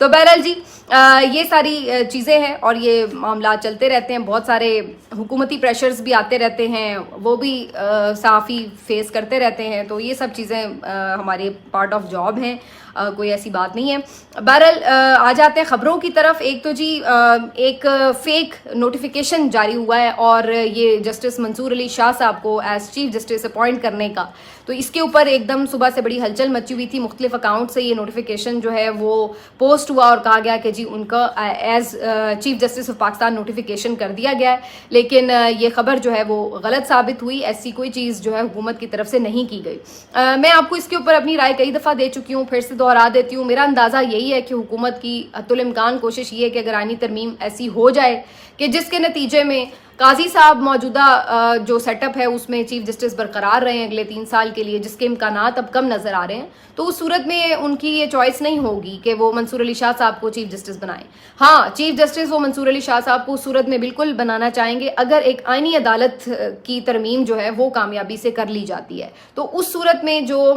تو بہرحال جی یہ ساری چیزیں ہیں اور یہ معاملات چلتے رہتے ہیں. بہت سارے حکومتی پریشرز بھی آتے رہتے ہیں, وہ بھی صحافی فیس کرتے رہتے ہیں. تو یہ سب چیزیں ہماری پارٹ آف جاب ہیں, کوئی ایسی بات نہیں ہے. بہرحال آ جاتے ہیں خبروں کی طرف. ایک تو جی ایک فیک نوٹیفیکیشن جاری ہوا ہے اور یہ جسٹس منصور علی شاہ صاحب کو ایز چیف جسٹس اپوائنٹ کرنے کا, تو اس کے اوپر ایک دم صبح سے بڑی ہلچل مچی ہوئی تھی. مختلف اکاؤنٹ سے یہ نوٹیفیکیشن جو ہے وہ پوسٹ ہوا اور کہا گیا کہ جی ان کا as chief justice of Pakistan notification کر دیا گیا ہے, لیکن یہ خبر جو ہے وہ غلط ثابت ہوئی. ایسی کوئی چیز جو ہے حکومت کی طرف سے نہیں کی گئی. میں آپ کو اس کے اوپر اپنی رائے کئی دفعہ دے چکی ہوں, پھر سے دوہرا دیتی ہوں. میرا اندازہ یہی ہے کہ حکومت کی حتی الامکان کوشش یہ ہے کہ اگر آئینی ترمیم ایسی ہو جائے کہ جس کے نتیجے میں قاضی صاحب موجودہ جو سیٹ اپ ہے اس میں چیف جسٹس برقرار رہے ہیں اگلے 3 سال کے لیے, جس کے امکانات اب کم نظر آ رہے ہیں, تو اس صورت میں ان کی یہ چوائس نہیں ہوگی کہ وہ منصور علی شاہ صاحب کو چیف جسٹس بنائیں. ہاں, چیف جسٹس وہ منصور علی شاہ صاحب کو اس صورت میں بالکل بنانا چاہیں گے اگر ایک آئینی عدالت کی ترمیم جو ہے وہ کامیابی سے کر لی جاتی ہے. تو اس صورت میں جو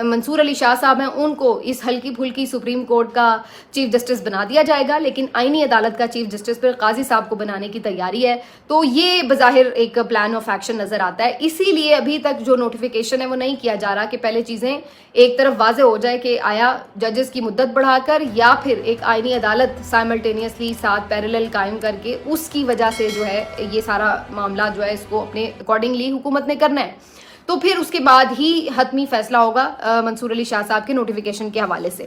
منصور علی شاہ صاحب ہیں ان کو اس ہلکی پھلکی سپریم کورٹ کا چیف جسٹس بنا دیا جائے گا, لیکن آئینی عدالت کا چیف جسٹس پھر قاضی صاحب کو بنانے کی تیاری ہے. تو یہ بظاہر ایک پلان آف ایکشن نظر آتا ہے. اسی لیے ابھی تک جو نوٹیفیکیشن ہے وہ نہیں کیا جا رہا کہ پہلے چیزیں ایک طرف واضح ہو جائے کہ آیا ججز کی مدت بڑھا کر یا پھر ایک آئینی عدالت سائملٹینیسلی ساتھ پیرالل قائم کر کے اس کی وجہ سے جو ہے یہ سارا معاملہ جو ہے اس کو اپنے اکارڈنگلی حکومت نے کرنا ہے. تو پھر اس کے بعد ہی حتمی فیصلہ ہوگا منصور علی شاہ صاحب کے نوٹیفیکیشن کے حوالے سے.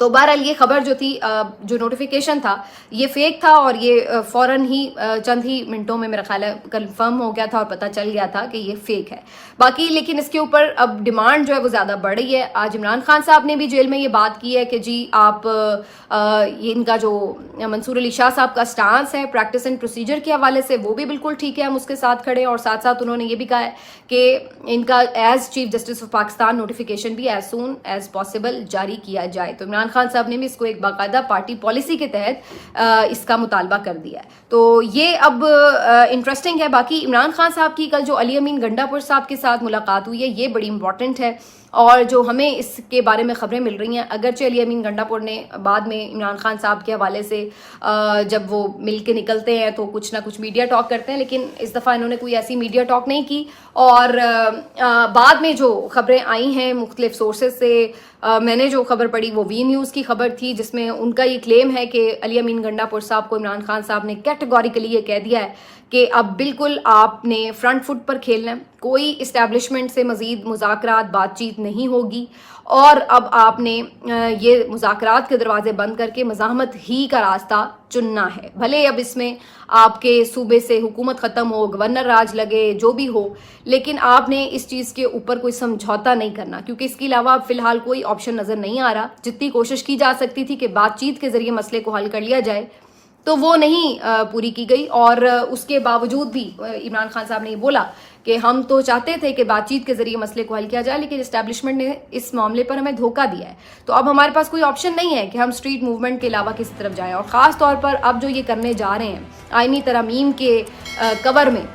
تو بہرحال یہ خبر جو تھی, جو نوٹیفیکیشن تھا یہ فیک تھا اور یہ فوراً ہی چند ہی منٹوں میں میرا خیال ہے کنفرم ہو گیا تھا اور پتہ چل گیا تھا کہ یہ فیک ہے. باقی لیکن اس کے اوپر اب ڈیمانڈ جو ہے وہ زیادہ بڑھ رہی ہے. آج عمران خان صاحب نے بھی جیل میں یہ بات کی ہے کہ جی آپ ان کا جو منصور علی شاہ صاحب کا سٹانس ہے پریکٹس اینڈ پروسیجر کے حوالے سے وہ بھی بالکل ٹھیک ہے, ہم اس کے ساتھ کھڑے ہیں. اور ساتھ ساتھ انہوں نے یہ بھی کہا ہے کہ ان کا as chief justice of Pakistan notification بھی ایز سون ایز پاسبل جاری کیا جائے. تو عمران خان صاحب نے بھی اس کو ایک باقاعدہ پارٹی پالیسی کے تحت اس کا مطالبہ کر دیا ہے. تو یہ اب انٹرسٹنگ ہے. باقی عمران خان صاحب کی کل جو علی امین گنڈا پور صاحب کے ساتھ ملاقات ہوئی ہے یہ بڑی امپورٹنٹ ہے, اور جو ہمیں اس کے بارے میں خبریں مل رہی ہیں, اگرچہ علی امین گنڈا پور نے بعد میں عمران خان صاحب کے حوالے سے جب وہ مل کے نکلتے ہیں تو کچھ نہ کچھ میڈیا ٹاک کرتے ہیں, لیکن اس دفعہ انہوں نے کوئی ایسی میڈیا ٹاک نہیں کی. اور بعد میں جو خبریں آئی ہیں مختلف سورسز سے, میں نے جو خبر پڑھی وہ وی نیوز کی خبر تھی جس میں ان کا یہ کلیم ہے کہ علی امین گنڈا پور صاحب کو عمران خان صاحب نے کیٹیگوریکلی یہ کہہ دیا ہے کہ اب بالکل آپ نے فرنٹ فٹ پر کھیلنا ہے, کوئی اسٹیبلشمنٹ سے مزید مذاکرات بات چیت نہیں ہوگی, اور اب آپ نے یہ مذاکرات کے دروازے بند کر کے مزاحمت ہی کا راستہ چننا ہے. بھلے اب اس میں آپ کے صوبے سے حکومت ختم ہو, گورنر راج لگے, جو بھی ہو, لیکن آپ نے اس چیز کے اوپر کوئی سمجھوتا نہیں کرنا, کیونکہ اس کے علاوہ اب فی الحال کوئی آپشن نظر نہیں آ رہا. جتنی کوشش کی جا سکتی تھی کہ بات چیت کے ذریعے مسئلے کو حل کر لیا جائے تو وہ نہیں پوری کی گئی. اور اس کے باوجود بھی عمران خان صاحب نے یہ بولا کہ ہم تو چاہتے تھے کہ بات چیت کے ذریعے مسئلے کو حل کیا جائے, لیکن اسٹیبلشمنٹ نے اس معاملے پر ہمیں دھوکہ دیا ہے. تو اب ہمارے پاس کوئی آپشن نہیں ہے کہ ہم اسٹریٹ موومنٹ کے علاوہ کسی طرف جائیں. اور خاص طور پر اب جو یہ کرنے جا رہے ہیں آئینی ترامیم کے کور میں,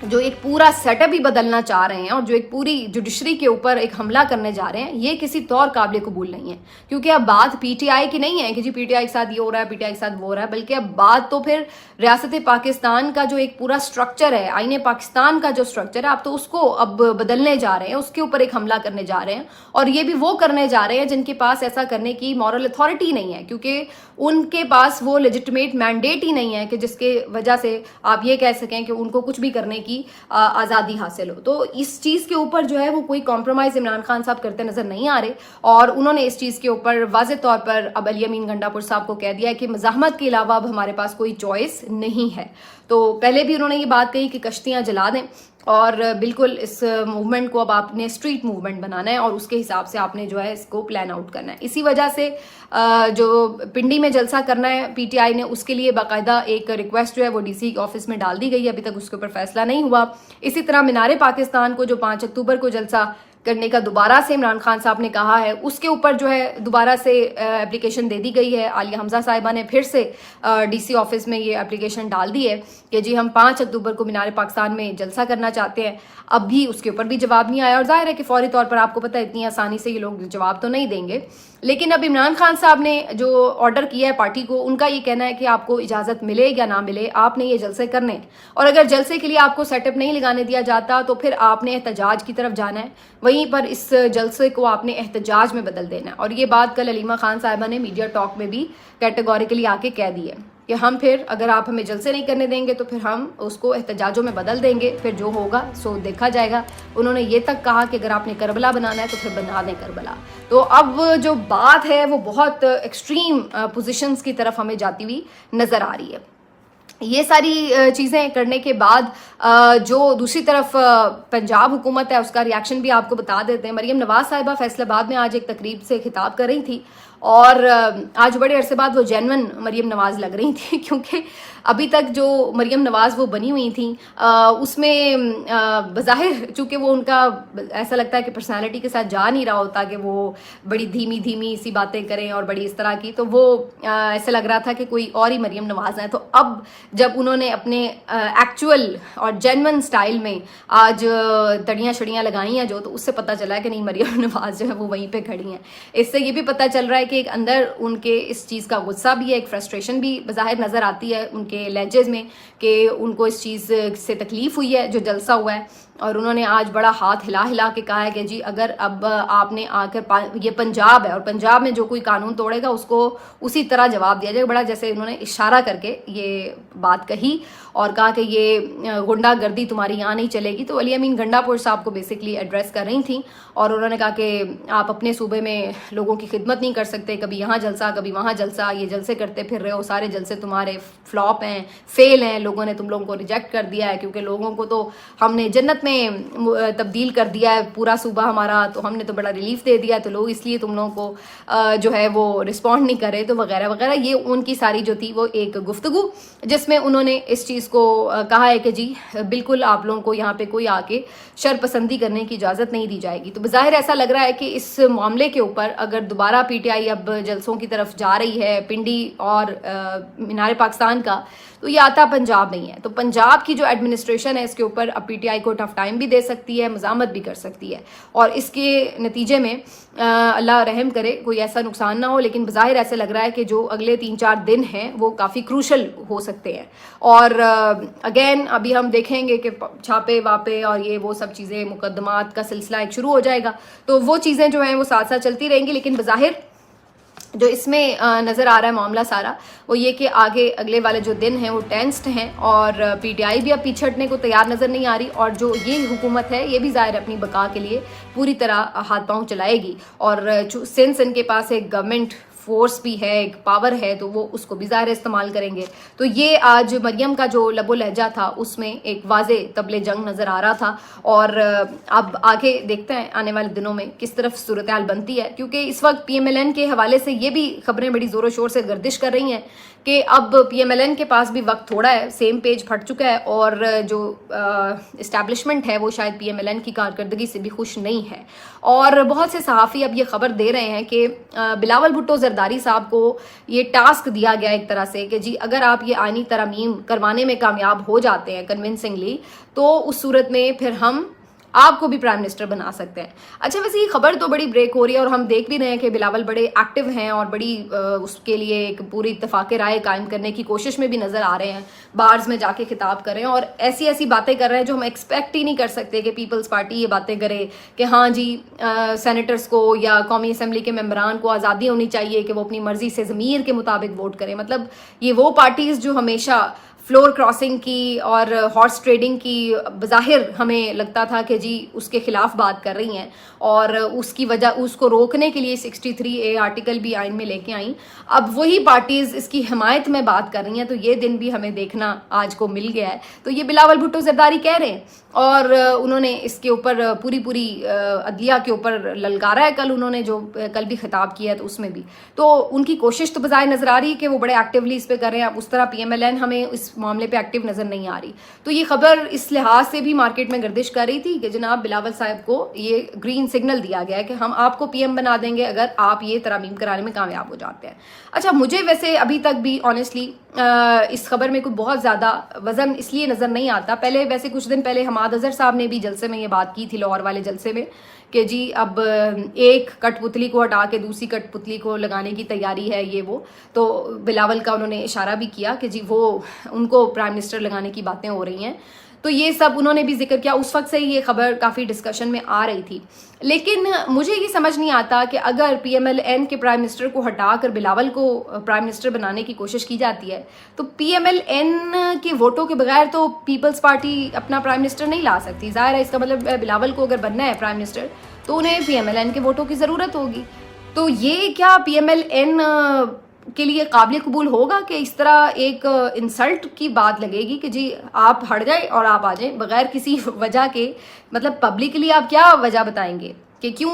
جو ایک پورا سیٹ اپ ہی بدلنا چاہ رہے ہیں اور جو ایک پوری جوڈیشری کے اوپر ایک حملہ کرنے جا رہے ہیں, یہ کسی طور قابل قبول نہیں ہے. کیونکہ اب بات پی ٹی آئی کی نہیں ہے کہ جی پی ٹی آئی کے ساتھ یہ ہو رہا ہے, پی ٹی آئی کے ساتھ وہ ہو رہا ہے, بلکہ اب بات تو پھر ریاست پاکستان کا جو ایک پورا سٹرکچر ہے, آئین پاکستان کا جو سٹرکچر ہے, آپ تو اس کو اب بدلنے جا رہے ہیں, اس کے اوپر ایک حملہ کرنے جا رہے ہیں. اور یہ بھی وہ کرنے جا رہے ہیں جن کے پاس ایسا کرنے کی مورل اتھارٹی نہیں ہے, کیونکہ ان کے پاس وہ لیجٹمیٹ مینڈیٹ ہی نہیں ہے کہ جس کے وجہ سے آپ یہ کہہ سکیں کہ ان کو کچھ بھی کرنے کی آزادی حاصل ہو. تو اس چیز کے اوپر جو ہے وہ کوئی کمپرومائز عمران خان صاحب کرتے نظر نہیں آ رہے, اور انہوں نے اس چیز کے اوپر واضح طور پر اب علی امین گنڈا پور صاحب کو کہہ دیا ہے کہ مزاحمت کے علاوہ اب ہمارے پاس کوئی چوائس نہیں ہے. تو پہلے بھی انہوں نے یہ بات کہی کہ کشتیاں جلا دیں, اور بالکل اس موومنٹ کو اب آپ نے اسٹریٹ موومنٹ بنانا ہے, اور اس کے حساب سے آپ نے جو ہے اس کو پلان آؤٹ کرنا ہے. اسی وجہ سے جو پنڈی میں جلسہ کرنا ہے پی ٹی آئی نے, اس کے لیے باقاعدہ ایک ریکویسٹ جو ہے وہ ڈی سی آفس میں ڈال دی گئی ہے, ابھی تک اس کے اوپر فیصلہ نہیں ہوا. اسی طرح مینار پاکستان کو جو 5 اکتوبر کو جلسہ کرنے کا دوبارہ سے عمران خان صاحب نے کہا ہے، اس کے اوپر جو ہے دوبارہ سے اپلیکیشن دے دی گئی ہے. عالیہ حمزہ صاحبہ نے پھر سے ڈی سی آفس میں یہ اپلیکیشن ڈال دی ہے کہ جی ہم 5 اکتوبر کو مینار پاکستان میں جلسہ کرنا چاہتے ہیں. اب بھی اس کے اوپر بھی جواب نہیں آیا، اور ظاہر ہے کہ فوری طور پر آپ کو پتہ ہے اتنی آسانی سے یہ لوگ جواب تو نہیں دیں گے. لیکن اب عمران خان صاحب نے جو آرڈر کیا ہے پارٹی کو، ان کا یہ کہنا ہے کہ آپ کو اجازت ملے یا نہ ملے، آپ نے یہ جلسے کرنے، اور اگر جلسے کے لیے آپ کو سیٹ اپ نہیں لگانے دیا جاتا تو پھر آپ نے احتجاج کی طرف جانا ہے، وہیں پر اس جلسے کو آپ نے احتجاج میں بدل دینا ہے. اور یہ بات کل علیمہ خان صاحبہ نے میڈیا ٹاک میں بھی کیٹیگوریکلی آ کے کہہ دی ہے کہ ہم پھر اگر آپ ہمیں جلسے نہیں کرنے دیں گے تو پھر ہم اس کو احتجاجوں میں بدل دیں گے، پھر جو ہوگا سو دیکھا جائے گا. انہوں نے یہ تک کہا کہ اگر آپ نے کربلا بنانا ہے تو پھر بنا دیں کربلا. تو اب جو بات ہے وہ بہت ایکسٹریم پوزیشنز کی طرف ہمیں جاتی ہوئی نظر آ رہی ہے. یہ ساری چیزیں کرنے کے بعد جو دوسری طرف پنجاب حکومت ہے اس کا ریاکشن بھی آپ کو بتا دیتے ہیں. مریم نواز صاحبہ فیصل آباد میں آج ایک تقریب سے خطاب کر رہی تھی، اور آج بڑے عرصے بعد وہ جینون مریم نواز لگ رہی تھی، کیونکہ ابھی تک جو مریم نواز وہ بنی ہوئی تھیں اس میں بظاہر چونکہ وہ ان کا ایسا لگتا ہے کہ پرسنالٹی کے ساتھ جا نہیں رہا ہوتا کہ وہ بڑی دھیمی دھیمی سی باتیں کریں اور بڑی اس طرح کی، تو وہ ایسا لگ رہا تھا کہ کوئی اور ہی مریم نواز ہیں. تو اب جب انہوں نے اپنے ایکچول اور جینون سٹائل میں آج تڑیاں شڑیاں لگائی ہیں جو، تو اس سے پتہ چلا ہے کہ نہیں مریم نواز جو ہے وہ وہیں پہ کھڑی ہیں. اس سے یہ بھی پتہ چل رہا ہے کہ ایک اندر ان کے اس چیز کا غصہ بھی ہے، ایک فرسٹریشن بھی بظاہر نظر آتی ہے ان کے لہجے میں کہ ان کو اس چیز سے تکلیف ہوئی ہے جو جلسہ ہوا ہے. اور انہوں نے آج بڑا ہاتھ ہلا ہلا کے کہا ہے کہ جی اگر اب آپ نے آ کر یہ پنجاب ہے اور پنجاب میں جو کوئی قانون توڑے گا اس کو اسی طرح جواب دیا جائے. بڑا جیسے انہوں نے اشارہ کر کے یہ بات کہی اور کہا کہ یہ غنڈہ گردی تمہاری یہاں نہیں چلے گی. تو علی امین گنڈا پور صاحب کو بیسکلی ایڈریس کر رہی تھیں، اور انہوں نے کہا کہ آپ اپنے صوبے میں لوگوں کی خدمت نہیں کر سکتے، کبھی یہاں جلسہ کبھی وہاں جلسہ، یہ جلسے کرتے پھر رہے ہو، سارے جلسے تمہارے فلاپ ہیں، فیل ہیں، لوگوں نے تم لوگوں کو ریجیکٹ کر دیا ہے، کیونکہ لوگوں کو تو ہم نے جنت میں تبدیل کر دیا ہے پورا صوبہ ہمارا، تو ہم نے تو بڑا ریلیف دے دیا، تو لوگ اس لیے تم لوگوں کو جو ہے وہ رسپونڈ نہیں کرے، تو وغیرہ وغیرہ. یہ ان کی ساری جو تھی وہ ایک گفتگو جس میں انہوں نے اس چیز کو کہا ہے کہ جی بالکل آپ لوگوں کو یہاں پہ کوئی آ کے شر پسندی کرنے کی اجازت نہیں دی جائے گی. تو بظاہر ایسا لگ رہا ہے کہ اس معاملے کے اوپر اگر دوبارہ پی ٹی آئی اب جلسوں کی طرف جا رہی ہے پنڈی اور مینار پاکستان کا، تو یہ آتا پنجاب نہیں ہے. تو پنجاب کی جو ایڈمنسٹریشن ہے اس کے اوپر اب پی ٹی آئی کو ٹف ٹائم بھی دے سکتی ہے، مزاحمت بھی کر سکتی ہے، اور اس کے نتیجے میں اللہ رحم کرے کوئی ایسا نقصان نہ ہو. لیکن بظاہر ایسے لگ رہا ہے کہ جو اگلے 3-4 دن ہیں وہ کافی کروشل ہو سکتے ہیں. اور اگین ابھی ہم دیکھیں گے کہ چھاپے واپے اور یہ وہ سب چیزیں، مقدمات کا سلسلہ ایک شروع ہو جائے گا، تو وہ چیزیں جو ہیں وہ ساتھ ساتھ چلتی رہیں گی. لیکن بظاہر جو اس میں نظر آ رہا ہے معاملہ سارا وہ یہ کہ آگے اگلے والے جو دن ہیں وہ ٹینسڈ ہیں، اور پی ٹی آئی بھی اب پیچھے ہٹنے کو تیار نظر نہیں آ رہی، اور جو یہ حکومت ہے یہ بھی ظاہر اپنی بقا کے لیے پوری طرح ہاتھ پاؤں چلائے گی. اور سنس ان کے پاس ایک گورنمنٹ فورس بھی ہے، ایک پاور ہے، تو وہ اس کو بھی ظاہر استعمال کریں گے. تو یہ آج مریم کا جو لب و لہجہ تھا اس میں ایک واضح طبل جنگ نظر آ رہا تھا. اور اب آگے دیکھتے ہیں آنے والے دنوں میں کس طرف صورتحال بنتی ہے، کیونکہ اس وقت پی ایم ایل این کے حوالے سے یہ بھی خبریں بڑی زور و شور سے گردش کر رہی ہیں کہ اب پی ایم ایل این کے پاس بھی وقت تھوڑا ہے، سیم پیج پھٹ چکا ہے، اور جو اسٹیبلشمنٹ ہے وہ شاید پی ایم ایل این کی کارکردگی سے بھی خوش نہیں ہے. اور بہت سے صحافی اب یہ خبر دے رہے ہیں کہ بلاول بھٹو زرداری صاحب کو یہ ٹاسک دیا گیا ایک طرح سے کہ جی اگر آپ یہ آئینی ترامیم کروانے میں کامیاب ہو جاتے ہیں کنونسنگلی، تو اس صورت میں پھر ہم آپ کو بھی پرائم منسٹر بنا سکتے ہیں. اچھا ویسے یہ خبر تو بڑی بریک ہو رہی ہے، اور ہم دیکھ بھی رہے ہیں کہ بلاول بڑے ایکٹیو ہیں اور بڑی اس کے لیے ایک پوری اتفاق رائے قائم کرنے کی کوشش میں بھی نظر آ رہے ہیں، بارز میں جا کے خطاب کر رہے ہیں اور ایسی ایسی باتیں کر رہے ہیں جو ہم ایکسپیکٹ ہی نہیں کر سکتے کہ پیپلز پارٹی یہ باتیں کرے کہ ہاں جی سینیٹرز کو یا قومی اسمبلی کے ممبران کو آزادی ہونی چاہیے کہ وہ اپنی مرضی سے ضمیر کے مطابق ووٹ کریں. مطلب یہ وہ پارٹیز جو ہمیشہ فلور کراسنگ کی اور ہارس ٹریڈنگ کی بظاہر ہمیں لگتا تھا کہ جی اس کے خلاف بات کر رہی ہیں، اور اس کی وجہ اس کو روکنے کے لیے 63A آرٹیکل بھی آئین میں لے کے آئیں، اب وہی پارٹیز اس کی حمایت میں بات کر رہی ہیں. تو یہ دن بھی ہمیں دیکھنا آج کو مل گیا ہے. تو یہ بلاول بھٹو زرداری کہہ رہے ہیں، اور انہوں نے اس کے اوپر پوری عدلیہ کے اوپر للکارا ہے. کل انہوں نے جو کل بھی خطاب کیا ہے تو اس میں بھی تو ان کی کوشش تو بظاہر نظر آ رہی ہے کہ وہ بڑے ایکٹیولی اس پہ کر رہے ہیں. اب اس طرح پی ایم ایل این ہمیں اس معاملے پہ ایکٹیو نظر نہیں آ رہی. تو یہ خبر اس لحاظ سے بھی مارکیٹ میں گردش کر رہی تھی کہ جناب بلاول صاحب کو یہ گرین سگنل دیا گیا ہے کہ ہم آپ کو پی ایم بنا دیں گے اگر آپ یہ ترامیم کرانے میں کامیاب ہو جاتے ہیں. اچھا مجھے ویسے ابھی تک بھی آنیسٹلی اس خبر میں کوئی بہت زیادہ وزن اس لیے نظر نہیں آتا. پہلے ویسے کچھ دن پہلے حماد اظہر صاحب نے بھی جلسے میں یہ بات کی تھی، لاہور والے جلسے میں، کہ جی اب ایک کٹ پتلی کو ہٹا کے دوسری کٹ پتلی کو لگانے کی تیاری ہے یہ وہ. تو بلاول کا انہوں نے اشارہ بھی کیا کہ جی وہ ان کو پرائم منسٹر لگانے کی باتیں ہو رہی ہیں. تو یہ سب انہوں نے بھی ذکر کیا. اس وقت سے یہ خبر کافی ڈسکشن میں آ رہی تھی. لیکن مجھے یہ سمجھ نہیں آتا کہ اگر پی ایم ایل این کے پرائم منسٹر کو ہٹا کر بلاول کو پرائم منسٹر بنانے کی کوشش کی جاتی ہے تو پی ایم ایل این کے ووٹوں کے بغیر تو پیپلز پارٹی اپنا پرائم منسٹر نہیں لا سکتی. ظاہر ہے اس کا مطلب بلاول کو اگر بننا ہے پرائم منسٹر تو انہیں پی ایم ایل این کے ووٹوں کی ضرورت ہوگی. تو یہ کیا پی ایم ایل این کے لیے قابل قبول ہوگا کہ اس طرح ایک انسلٹ کی بات لگے گی کہ جی آپ ہٹ جائیں اور آپ آ جائیں بغیر کسی وجہ کے؟ مطلب پبلکلی آپ کیا وجہ بتائیں گے کہ کیوں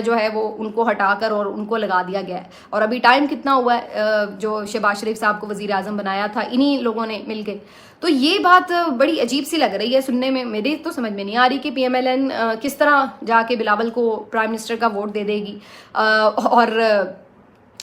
جو ہے وہ ان کو ہٹا کر اور ان کو لگا دیا گیا ہے؟ اور ابھی ٹائم کتنا ہوا ہے جو شہباز شریف صاحب کو وزیر اعظم بنایا تھا انہی لوگوں نے مل کے. تو یہ بات بڑی عجیب سی لگ رہی ہے سننے میں. میری تو سمجھ میں نہیں آ رہی کہ پی ایم ایل این کس طرح جا کے بلاول کو پرائم منسٹر کا ووٹ دے دے گی، اور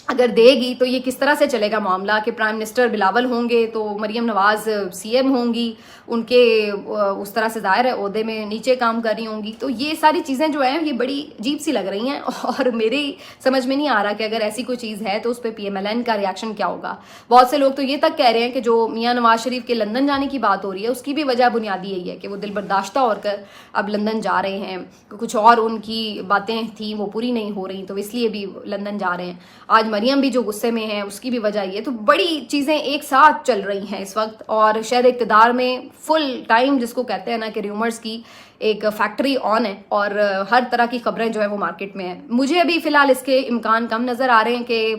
اگر دے گی تو یہ کس طرح سے چلے گا معاملہ کہ پرائم منسٹر بلاول ہوں گے تو مریم نواز سی ایم ہوں گی، ان کے اس طرح سے ظاہر ہے عہدے میں نیچے کام کر رہی ہوں گی. تو یہ ساری چیزیں جو ہیں یہ بڑی عجیب سی لگ رہی ہیں اور میری سمجھ میں نہیں آ رہا کہ اگر ایسی کوئی چیز ہے تو اس پہ پی ایم ایل این کا ریاکشن کیا ہوگا. بہت سے لوگ تو یہ تک کہہ رہے ہیں کہ جو میاں نواز شریف کے لندن جانے کی بات ہو رہی ہے اس کی بھی وجہ بنیادی یہی ہے کہ وہ دل برداشتہ ہو کر اب لندن جا رہے ہیں. کچھ اور ان کی باتیں تھیں وہ پوری نہیں ہو رہی تو اس لیے بھی لندن جا رہے ہیں. آج مریم بھی جو غصے میں ہیں اس کی بھی وجہ یہ. تو بڑی چیزیں ایک ساتھ چل رہی ہیں اس وقت اور شہر اقتدار میں فل ٹائم جس کو کہتے ہیں نا کہ ریومرز کی ایک فیکٹری آن ہے اور ہر طرح کی خبریں جو ہیں وہ مارکیٹ میں ہیں. مجھے ابھی فی الحال اس کے امکان کم نظر آ رہے ہیں کہ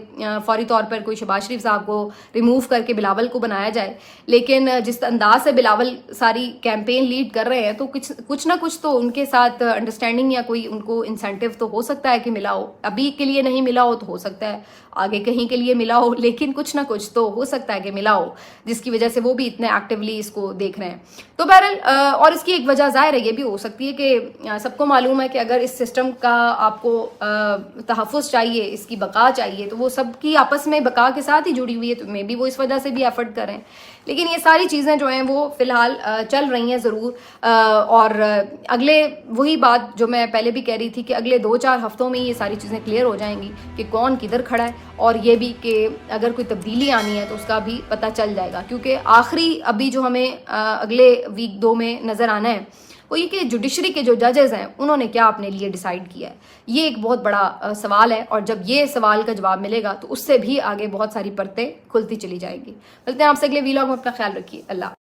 فوری طور پر کوئی شہباز شریف صاحب کو ریموو کر کے بلاول کو بنایا جائے. لیکن جس انداز سے بلاول ساری کیمپین لیڈ کر رہے ہیں تو کچھ نہ کچھ تو ان کے ساتھ انڈرسٹینڈنگ یا کوئی ان کو انسینٹیو تو ہو سکتا ہے کہ ملا ہو. ابھی کے لیے نہیں ملا ہو تو ہو سکتا ہے آگے کہیں کے لیے ملا ہو، لیکن کچھ نہ کچھ تو ہو سکتا ہے کہ ملا ہو جس کی وجہ سے وہ بھی اتنے ایکٹیولی اس کو دیکھ رہے ہیں. تو بہرحال اور اس کی ایک وجہ ظاہر ہے یہ بھی ہو سکتی ہے کہ سب کو معلوم ہے کہ اگر اس سسٹم کا آپ کو تحفظ چاہیے، اس کی بقا چاہیے تو وہ سب کی آپس میں بقا کے ساتھ ہی جڑی ہوئی ہے. تو میں بھی وہ اس وجہ سے بھی ایفرٹ کریں. لیکن یہ ساری چیزیں جو ہیں وہ فی الحال چل رہی ہیں ضرور. اور اگلے وہی بات جو میں پہلے بھی کہہ رہی تھی کہ اگلے 2-4 ہفتوں میں یہ ساری چیزیں کلیئر ہو جائیں گی کہ کون کدھر کھڑا ہے، اور یہ بھی کہ اگر کوئی تبدیلی آنی ہے تو اس کا بھی پتہ چل جائے گا. کیونکہ آخری ابھی جو ہمیں اگلے ویک 2 میں نظر آنا ہے وہ یہ کہ جوڈیشری کے جو ججز ہیں انہوں نے کیا اپنے لیے ڈیسائیڈ کیا ہے. یہ ایک بہت بڑا سوال ہے اور جب یہ سوال کا جواب ملے گا تو اس سے بھی آگے بہت ساری پرتیں کھلتی چلی جائیں گی. ملتے ہیں آپ سے اگلے ویلاگ میں. اپنا خیال رکھیے. اللہ